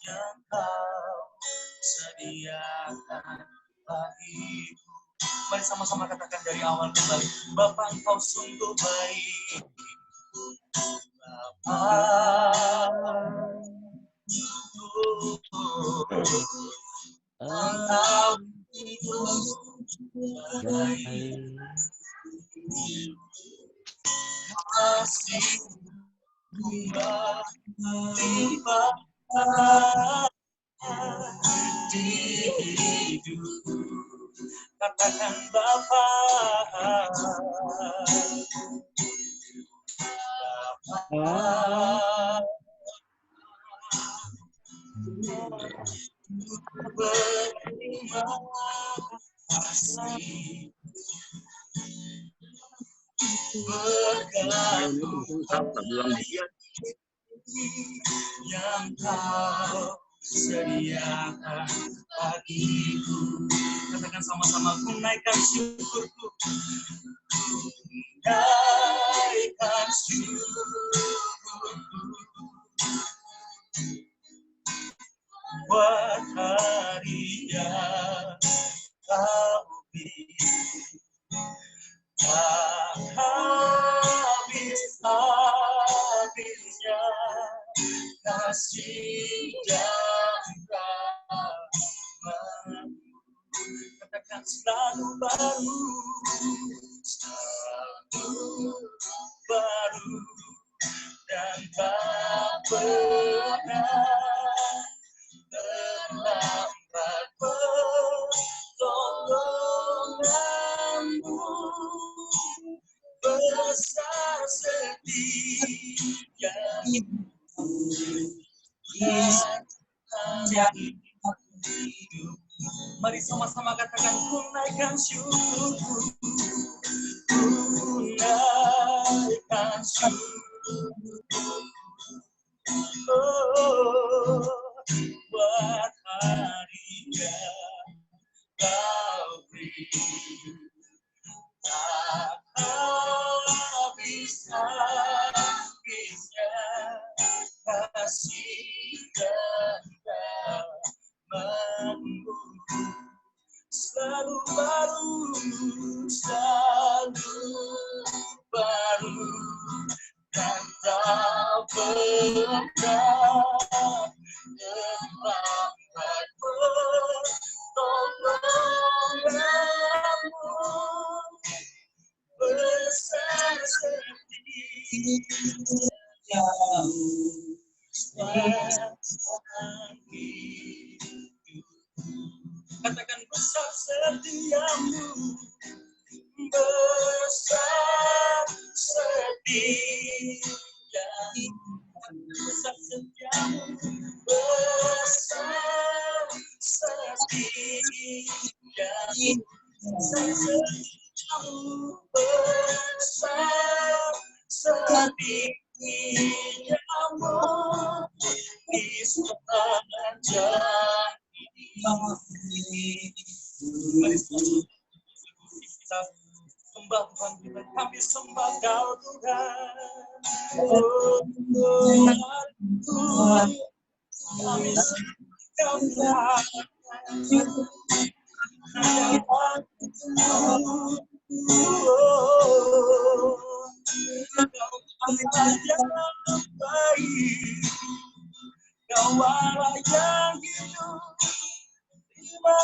yang Kau sediakan bagiku. Mari sama-sama katakan dari awal kembali. Bapa, Engkau sungguh baik. Bapa, Engkau baik. Kasih melimpah di hidupku. Katakan Bapa, berterima kasih. Berkat yang Kau sediakan bagiku. Katakan sama-sama, ku naikkan syukurku. Naikkan syukurku buat hari yang Kau beri. Tak habis-habisnya kasih dan rahmat. Katakan selalu baru dan tak pernah terlambat pertolonganmu. Besar setiamu yang hidup. Mari sama-sama katakan, ku naikkan syukurku. Ku naikkan syukurku. Oh, buat hari yang Kau beri. Tak habis-habisnya kasih dan rahmat-Mu. Selalu baru dan tak pernah terlambat pertolonganmu. Besar setiamu sepanjang hidupku. Katakan besar setiamu, besar setiamu, besar setiamu, besar setiamu, besar setiamu, besar setiamu di sepanjang mari kita sembah Tuhan kita, kami sembah Kau Tuhan. Oh Tuhan, kami sembah Kau Tuhan. Kau yang baik, Kau Allah yang hidup. Terima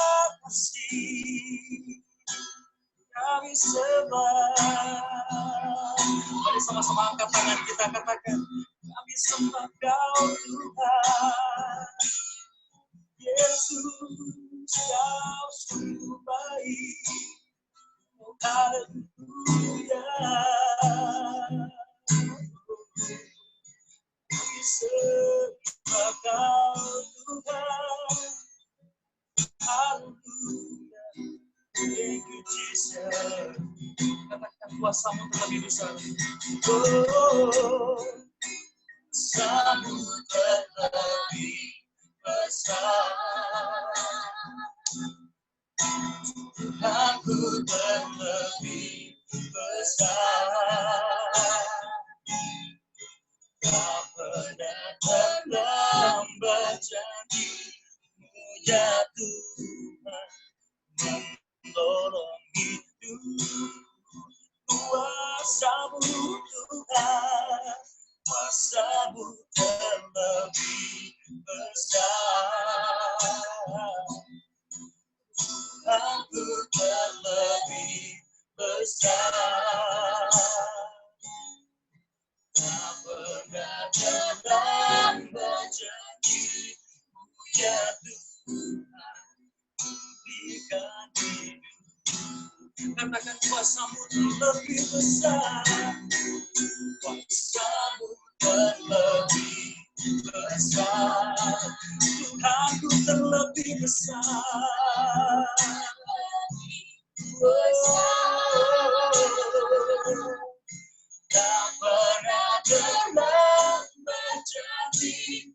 kasih kami sembah. Mari sama-sama angkat tangan kita, katakan kami sembah Kau Tuhan. Yesus, Kau sungguh baik. Oh haleluya. Kami sembah Kau Tuhan. Haleluya. Thank you Jesus. Katakan kuasa-Mu terlebih besar. Oh, kuasa-Mu terlebih besar. Tuhanku terlebih besar. Tak pernah terlambat janji. Ya Tuhan, menolong hidup. Kuasa-Mu Tuhan, kuasa-Mu terlebih besar. Aku terlebih besar. Tak pernah terlambat janji, ya Tuhan, berikan hidup. Katakan kuasa-Mu terlebih besar, kuasa-Mu terlebih besar. Tuhanku terlebih besar. Tak pernah terlambat janji,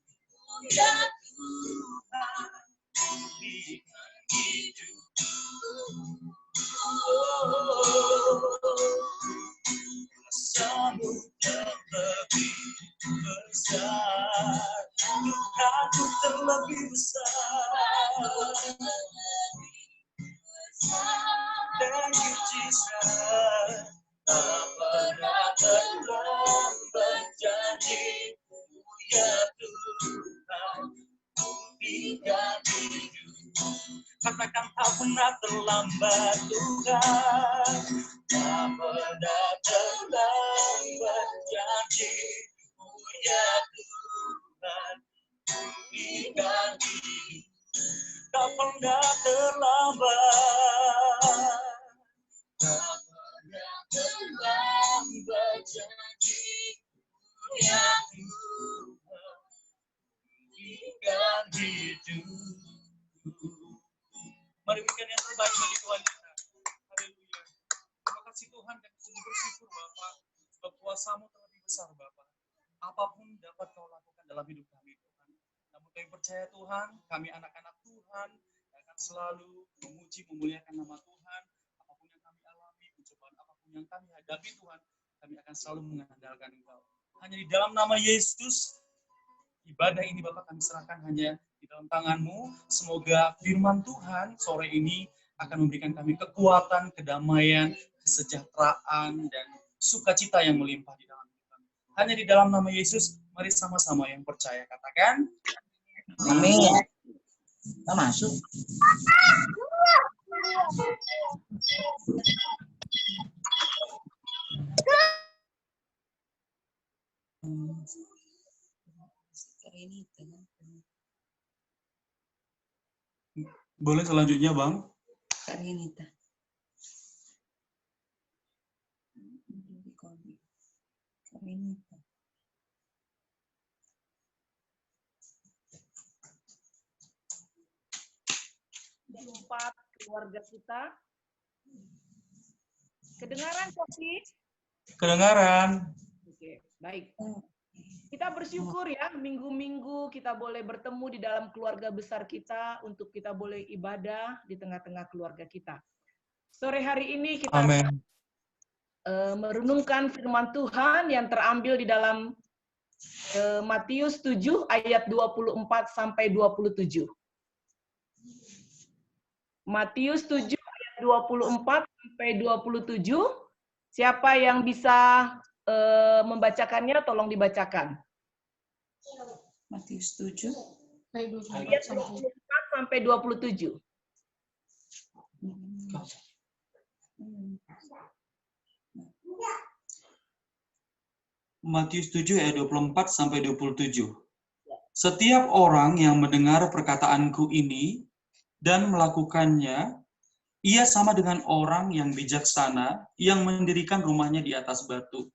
ya Tuhan, berikan hidup. Kuasa-Mu terlebih besar. Tuhanku terlebih besar. Dan mujizat tak pernah terlambat janji, ya Tuhan, berikan hidup. Katakan tak pernah terlambat Tuhan, tak pernah terlambat janji, ya Tuhan, berikan hidup. Tak pernah terlambat, tak pernah terlambat janji, ya Tuhan, berikan hidup. Mari berikan yang terbaik bagi Tuhan kita. Haleluya. Terima kasih Tuhan, kami sungguh bersyukur Bapa, sebab kuasa-Mu terlebih besar Bapa. Apapun dapat Kau lakukan dalam hidup kami Tuhan. Namun kami percaya Tuhan, kami anak-anak Tuhan akan selalu memuji, memuliakan nama Tuhan. Apapun yang kami alami, pencobaan apapun yang kami hadapi Tuhan, kami akan selalu mengandalkan Engkau. Hanya di dalam nama Yesus, ibadah ini Bapak kami serahkan hanya di dalam tangan-Mu. Semoga firman Tuhan sore ini akan memberikan kami kekuatan, kedamaian, kesejahteraan, dan sukacita yang melimpah di dalam Tuhan. Hanya di dalam nama Yesus, mari sama-sama yang percaya katakan. Amin. Kita masuk. Boleh selanjutnya, Bang? Karinita. Empat keluarga kita. Kedengaran, Kopi? Kedengaran. Oke, baik. Kita bersyukur ya, minggu-minggu kita boleh bertemu di dalam keluarga besar kita untuk kita boleh ibadah di tengah-tengah keluarga kita. Sore hari ini kita akan merenungkan firman Tuhan yang terambil di dalam Matius 7 ayat 24 sampai 27. Matius 7 ayat 24 sampai 27. Siapa yang bisa membacakannya tolong dibacakan. Matius 7 ayat 24 sampai 27. Matius 7 ayat 24 sampai 27. Setiap orang yang mendengar perkataanku ini dan melakukannya, ia sama dengan orang yang bijaksana yang mendirikan rumahnya di atas batu.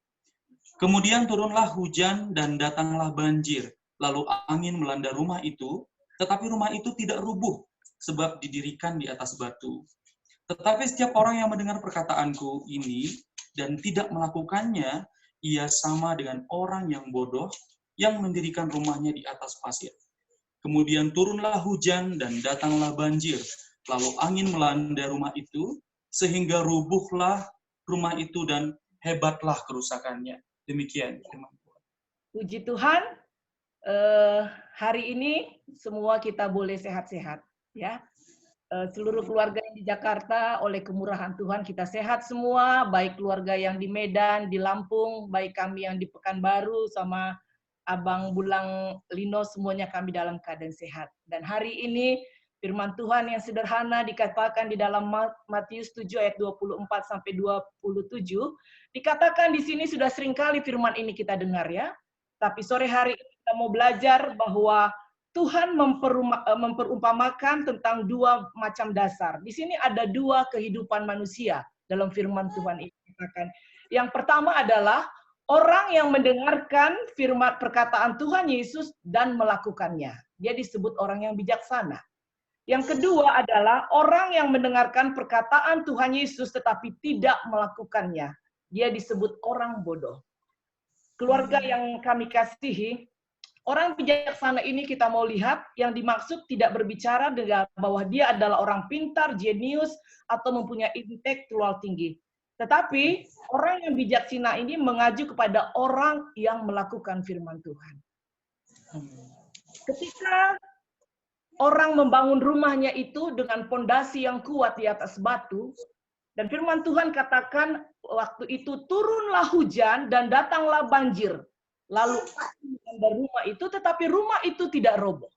Kemudian turunlah hujan dan datanglah banjir, lalu angin melanda rumah itu, tetapi rumah itu tidak rubuh, sebab didirikan di atas batu. Tetapi setiap orang yang mendengar perkataanku ini dan tidak melakukannya, ia sama dengan orang yang bodoh yang mendirikan rumahnya di atas pasir. Kemudian turunlah hujan dan datanglah banjir, lalu angin melanda rumah itu, sehingga rubuhlah rumah itu dan hebatlah kerusakannya. Demikian firman Tuhan. Puji Tuhan. Hari ini semua kita boleh sehat-sehat, ya. Seluruh keluarga yang di Jakarta, oleh kemurahan Tuhan kita sehat semua, baik keluarga yang di Medan, di Lampung, baik kami yang di Pekanbaru, sama Abang Bulang Lino, semuanya kami dalam keadaan sehat. Dan hari ini firman Tuhan yang sederhana dikatakan di dalam Matius 7 ayat 24 sampai 27, dikatakan di sini sudah seringkali firman ini kita dengar, ya. Tapi sore hari ini kita mau belajar bahwa Tuhan memperumpamakan tentang dua macam dasar. Di sini ada dua kehidupan manusia dalam firman Tuhan ini. Yang pertama adalah orang yang mendengarkan firman perkataan Tuhan Yesus dan melakukannya. Dia disebut orang yang bijaksana. Yang kedua adalah orang yang mendengarkan perkataan Tuhan Yesus tetapi tidak melakukannya. Dia disebut orang bodoh. Keluarga yang kami kasihi, orang bijaksana ini kita mau lihat yang dimaksud tidak berbicara dengan bahwa dia adalah orang pintar, jenius, atau mempunyai intelektual tinggi. Tetapi orang yang bijaksana ini mengacu kepada orang yang melakukan firman Tuhan. Ketika orang membangun rumahnya itu dengan pondasi yang kuat di atas batu, dan firman Tuhan katakan waktu itu turunlah hujan dan datanglah banjir. Lalu dari rumah itu, tetapi rumah itu tidak roboh.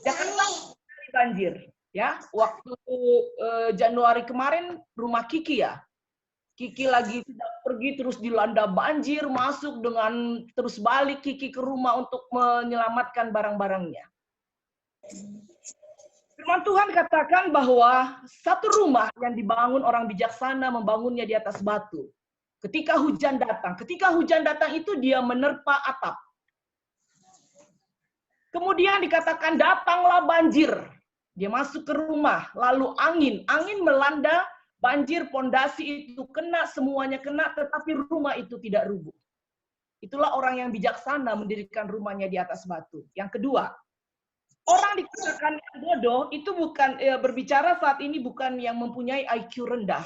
Jakarta banjir, ya. Waktu Januari kemarin rumah Kiki, ya. Kiki lagi tidak pergi terus dilanda banjir, masuk dengan terus balik Kiki ke rumah untuk menyelamatkan barang-barangnya. Firman Tuhan katakan bahwa satu rumah yang dibangun orang bijaksana membangunnya di atas batu. Ketika hujan datang itu dia menerpa atap. Kemudian dikatakan datanglah banjir. Dia masuk ke rumah, lalu angin melanda, banjir, pondasi itu kena, semuanya kena, tetapi rumah itu tidak rubuh. Itulah orang yang bijaksana mendirikan rumahnya di atas batu. Yang kedua, orang dikatakan yang bodoh itu bukan berbicara saat ini bukan yang mempunyai IQ rendah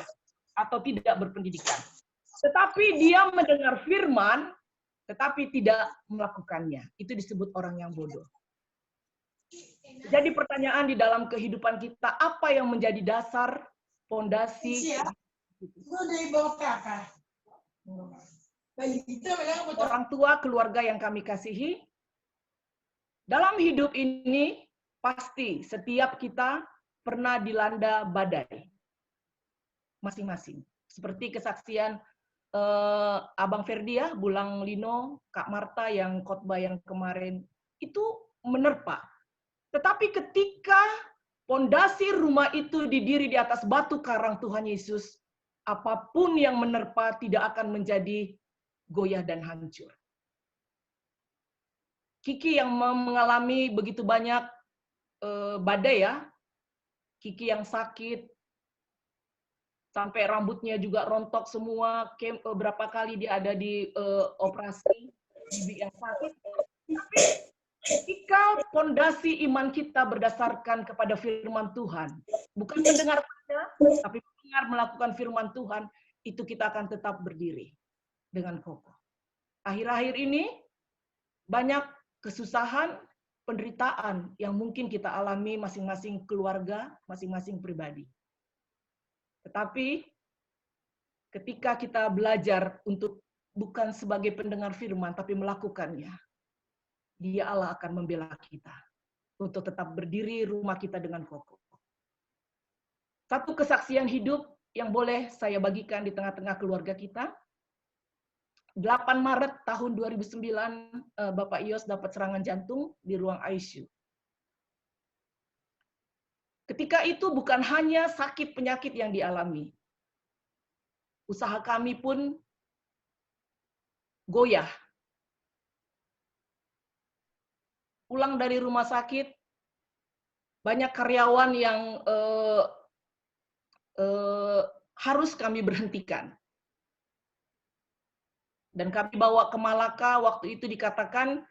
atau tidak berpendidikan. Tetapi dia mendengar firman, tetapi tidak melakukannya. Itu disebut orang yang bodoh. Jadi pertanyaan di dalam kehidupan kita, apa yang menjadi dasar, fondasi orang tua, keluarga yang kami kasihi? Dalam hidup ini, pasti setiap kita pernah dilanda badai. Masing-masing. Seperti kesaksian Abang Ferdi, ya, Bulang Lino, Kak Marta yang khotbah yang kemarin, itu menerpa. Tetapi ketika pondasi rumah itu didiri di atas batu karang Tuhan Yesus, apapun yang menerpa tidak akan menjadi goyah dan hancur. Kiki yang mengalami begitu banyak badai, ya. Kiki yang sakit, sampai rambutnya juga rontok semua, berapa kali dia ada di operasi, bibi yang sakit. Tapi ketika fondasi iman kita berdasarkan kepada firman Tuhan, bukan mendengar saja, tapi mendengar melakukan firman Tuhan, itu kita akan tetap berdiri dengan kokoh. Akhir-akhir ini, banyak kesusahan, penderitaan yang mungkin kita alami masing-masing keluarga, masing-masing pribadi. Tetapi ketika kita belajar untuk bukan sebagai pendengar firman, tapi melakukannya, Dia Allah akan membela kita untuk tetap berdiri rumah kita dengan kokoh. Satu kesaksian hidup yang boleh saya bagikan di tengah-tengah keluarga kita. 8 Maret tahun 2009, Bapak Ios dapat serangan jantung di ruang ICU. Ketika itu bukan hanya sakit penyakit yang dialami. Usaha kami pun goyah. Pulang dari rumah sakit, banyak karyawan yang harus kami berhentikan. Dan kami bawa ke Malaka, waktu itu dikatakan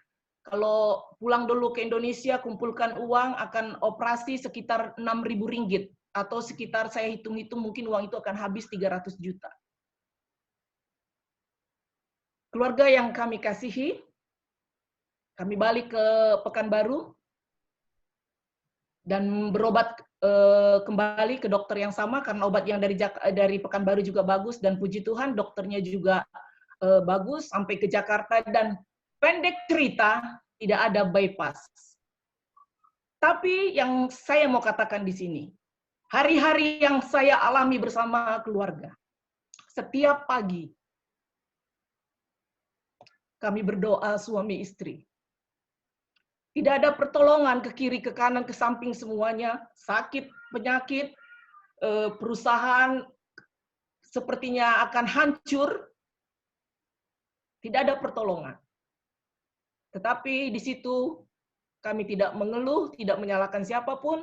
kalau pulang dulu ke Indonesia, kumpulkan uang, akan operasi sekitar 6.000 ringgit. Atau sekitar, saya hitung-hitung, mungkin uang itu akan habis 300 juta. Keluarga yang kami kasihi, Kami balik ke Pekanbaru dan berobat kembali ke dokter yang sama karena obat yang dari Pekanbaru juga bagus, dan puji Tuhan dokternya juga bagus sampai ke Jakarta, dan pendek cerita tidak ada bypass. Tapi yang saya mau katakan di sini, hari-hari yang saya alami bersama keluarga, setiap pagi kami berdoa suami istri. Tidak ada pertolongan ke kiri, ke kanan, ke samping, semuanya sakit, penyakit, perusahaan sepertinya akan hancur. Tidak ada pertolongan. Tetapi di situ kami tidak mengeluh, tidak menyalahkan siapapun.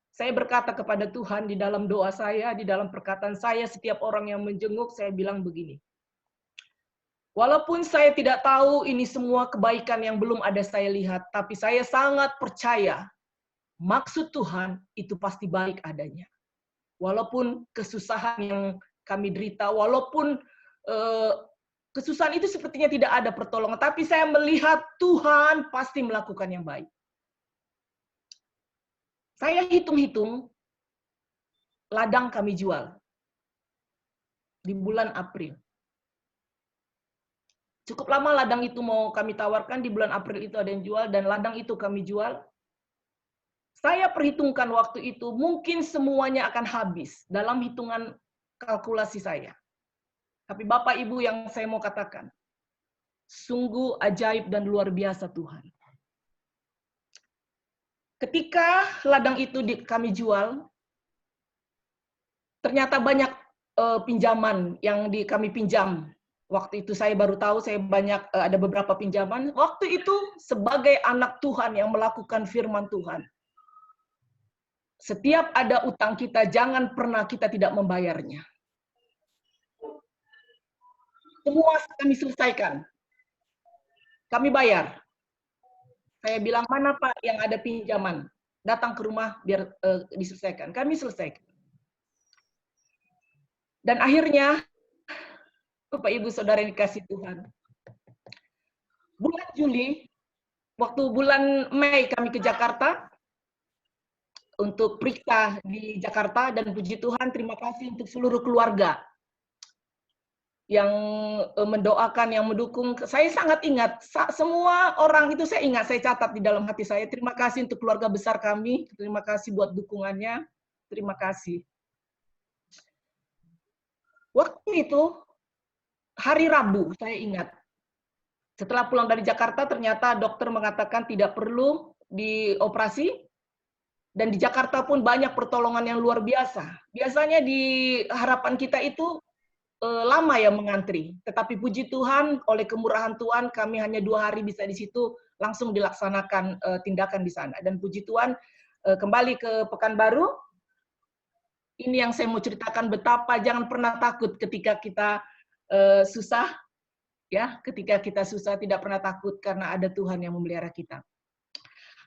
Saya berkata kepada Tuhan di dalam doa saya, di dalam perkataan saya, setiap orang yang menjenguk, saya bilang begini. Walaupun saya tidak tahu ini semua kebaikan yang belum ada saya lihat, tapi saya sangat percaya maksud Tuhan itu pasti baik adanya. Walaupun kesusahan yang kami derita, walaupun kesusahan itu sepertinya tidak ada pertolongan, tapi saya melihat Tuhan pasti melakukan yang baik. Saya hitung-hitung, ladang kami jual di bulan April. Cukup lama ladang itu mau kami tawarkan, di bulan April itu ada yang jual, dan ladang itu kami jual. Saya perhitungkan waktu itu, mungkin semuanya akan habis dalam hitungan kalkulasi saya. Tapi Bapak Ibu yang saya mau katakan, sungguh ajaib dan luar biasa Tuhan. Ketika ladang itu kami jual, ternyata banyak pinjaman yang kami pinjam. Waktu itu saya baru tahu saya ada beberapa pinjaman. Waktu itu sebagai anak Tuhan yang melakukan firman Tuhan. Setiap ada utang kita, jangan pernah kita tidak membayarnya. Semua kami selesaikan. Kami bayar. Saya bilang, mana Pak yang ada pinjaman? Datang ke rumah biar diselesaikan. Kami selesaikan. Dan akhirnya, Bapak Ibu Saudara yang dikasih Tuhan, bulan Juli, waktu bulan Mei kami ke Jakarta, untuk periksa di Jakarta, dan puji Tuhan, terima kasih untuk seluruh keluarga yang mendoakan, yang mendukung. Saya sangat ingat, semua orang itu saya ingat, saya catat di dalam hati saya. Terima kasih untuk keluarga besar kami, terima kasih buat dukungannya, terima kasih. Waktu itu, hari Rabu, saya ingat. Setelah pulang dari Jakarta, ternyata dokter mengatakan tidak perlu dioperasi, dan di Jakarta pun banyak pertolongan yang luar biasa. Biasanya di harapan kita itu lama ya mengantri, tetapi puji Tuhan oleh kemurahan Tuhan kami hanya 2 hari bisa di situ, langsung dilaksanakan tindakan di sana. Dan puji Tuhan kembali ke Pekanbaru. Ini yang saya mau ceritakan, betapa jangan pernah takut ketika kita susah, ya, ketika kita susah tidak pernah takut karena ada Tuhan yang memelihara kita.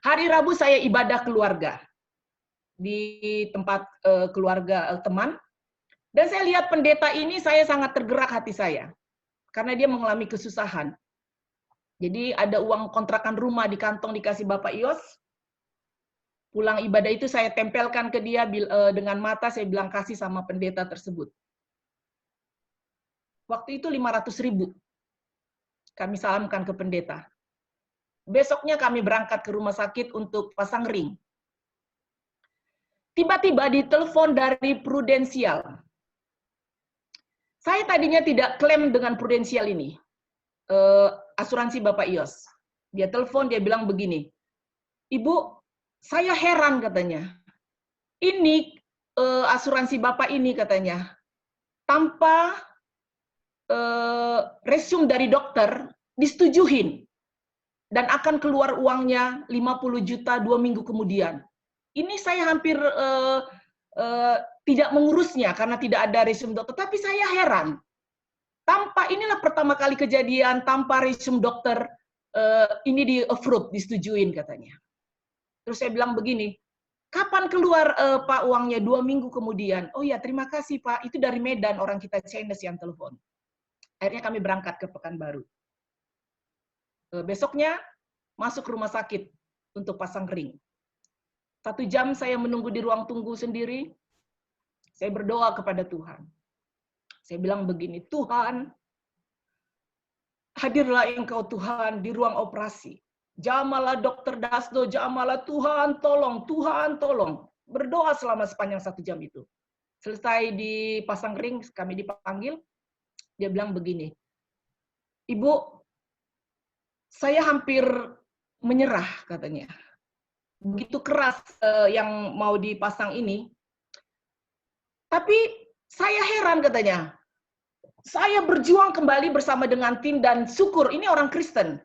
Hari Rabu saya ibadah keluarga di tempat keluarga teman. Dan saya lihat pendeta ini, saya sangat tergerak hati saya. Karena dia mengalami kesusahan. Jadi ada uang kontrakan rumah di kantong dikasih Bapak Ios. Pulang ibadah itu saya tempelkan ke dia dengan mata, saya bilang kasih sama pendeta tersebut. Waktu itu 500.000 kami salamkan ke pendeta. Besoknya kami berangkat ke rumah sakit untuk pasang ring. Tiba-tiba ditelepon dari Prudensial. Saya tadinya tidak klaim dengan Prudensial ini, asuransi Bapak Ios. Dia telepon, dia bilang begini, Ibu, saya heran katanya, ini asuransi Bapak ini katanya, tanpa resume dari dokter, disetujuin, dan akan keluar uangnya 50 juta 2 minggu kemudian. Ini saya hampir tidak mengurusnya karena tidak ada resume dokter, tapi saya heran. Inilah pertama kali kejadian tanpa resume dokter ini di-approve, disetujuin katanya. Terus saya bilang begini, kapan keluar Pak uangnya? 2 minggu kemudian. Oh ya, terima kasih Pak, itu dari Medan, orang kita Chinese yang telepon. Akhirnya kami berangkat ke Pekanbaru. Besoknya masuk rumah sakit untuk pasang ring. 1 jam saya menunggu di ruang tunggu sendiri. Saya berdoa kepada Tuhan. Saya bilang begini, Tuhan, hadirlah Engkau Tuhan di ruang operasi. Jamalah Dokter Dasdo, jamalah Tuhan tolong, Tuhan tolong. Berdoa selama sepanjang 1 jam itu. Selesai dipasang ring, kami dipanggil. Dia bilang begini, Ibu, saya hampir menyerah katanya. Begitu keras yang mau dipasang ini. Tapi saya heran katanya. Saya berjuang kembali bersama dengan tim dan syukur, ini orang Kristen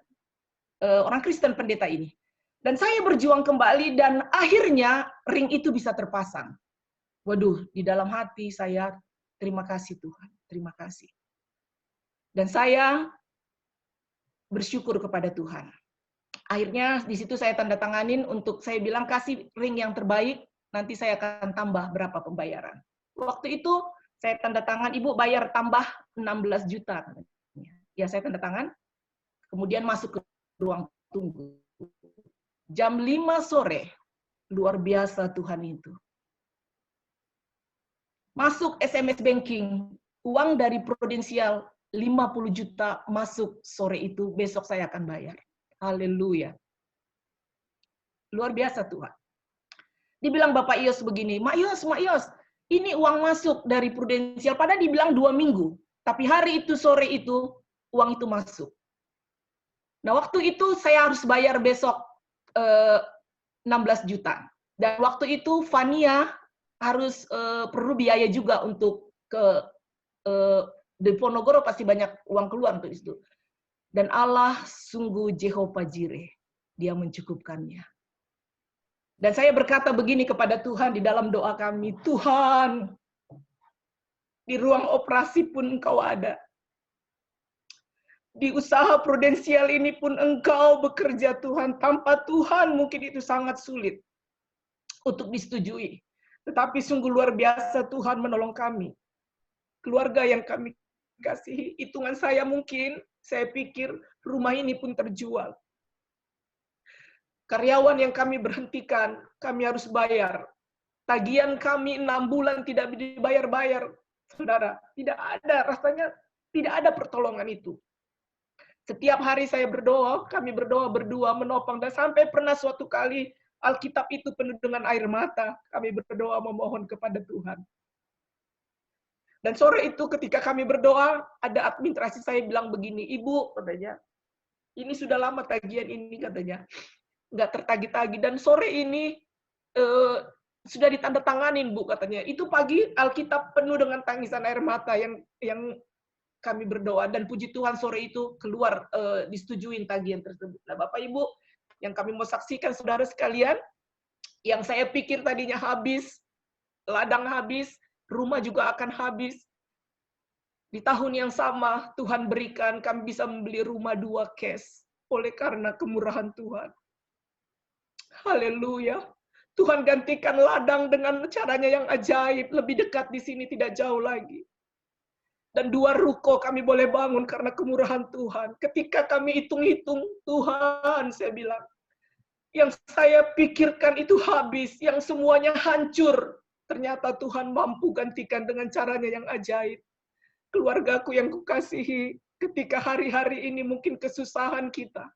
pendeta ini. Dan saya berjuang kembali dan akhirnya ring itu bisa terpasang. Waduh, di dalam hati saya, terima kasih Tuhan, terima kasih. Dan saya bersyukur kepada Tuhan. Akhirnya di situ saya tanda tanganin untuk saya bilang kasih ring yang terbaik, nanti saya akan tambah berapa pembayaran. Waktu itu saya tanda tangan, Ibu bayar tambah 16 juta. Ya saya tanda tangan, kemudian masuk ke ruang tunggu. Jam 5 sore, luar biasa Tuhan itu. Masuk SMS banking, uang dari Prudensial 50 juta masuk sore itu, besok saya akan bayar. Haleluya. Luar biasa Tuhan. Dibilang Bapak Ios begini, Mak Ios, ini uang masuk dari Prudensial, padahal dibilang 2 minggu. Tapi hari itu, sore itu, uang itu masuk. Nah, waktu itu saya harus bayar besok 16 juta. Dan waktu itu Fania harus perlu biaya juga untuk ke Diponegoro, pasti banyak uang keluar untuk itu. Dan Allah sungguh Jehovah Jireh, Dia mencukupkannya. Dan saya berkata begini kepada Tuhan di dalam doa kami, Tuhan, di ruang operasi pun Engkau ada. Di usaha Prudensial ini pun Engkau bekerja Tuhan. Tanpa Tuhan mungkin itu sangat sulit untuk disetujui. Tetapi sungguh luar biasa Tuhan menolong kami. Keluarga yang kami kasihi, hitungan saya mungkin, saya pikir rumah ini pun terjual. Karyawan yang kami berhentikan, kami harus bayar. Tagihan kami 6 bulan tidak dibayar-bayar. Saudara, tidak ada, rasanya tidak ada pertolongan itu. Setiap hari saya berdoa, kami berdoa berdua, menopang, dan sampai pernah suatu kali Alkitab itu penuh dengan air mata. Kami berdoa memohon kepada Tuhan. Dan sore itu ketika kami berdoa, ada administrasi saya bilang begini, Ibu, katanya, ini sudah lama tagihan ini, katanya, nggak tertagih-tagih. Dan sore ini sudah ditandatanganin, Bu, katanya. Itu pagi Alkitab penuh dengan tangisan air mata yang kami berdoa. Dan puji Tuhan sore itu keluar disetujuin tagihan tersebut. Nah, Bapak Ibu, yang kami mau saksikan, saudara sekalian, yang saya pikir tadinya habis, ladang habis, rumah juga akan habis. Di tahun yang sama, Tuhan berikan kami bisa membeli rumah 2 cash. Oleh karena kemurahan Tuhan. Haleluya. Tuhan gantikan ladang dengan caranya yang ajaib. Lebih dekat di sini, tidak jauh lagi. Dan 2 ruko kami boleh bangun karena kemurahan Tuhan. Ketika kami hitung-hitung, Tuhan, saya bilang, yang saya pikirkan itu habis, yang semuanya hancur. Ternyata Tuhan mampu gantikan dengan caranya yang ajaib. Keluargaku yang kukasihi, ketika hari-hari ini mungkin kesusahan kita.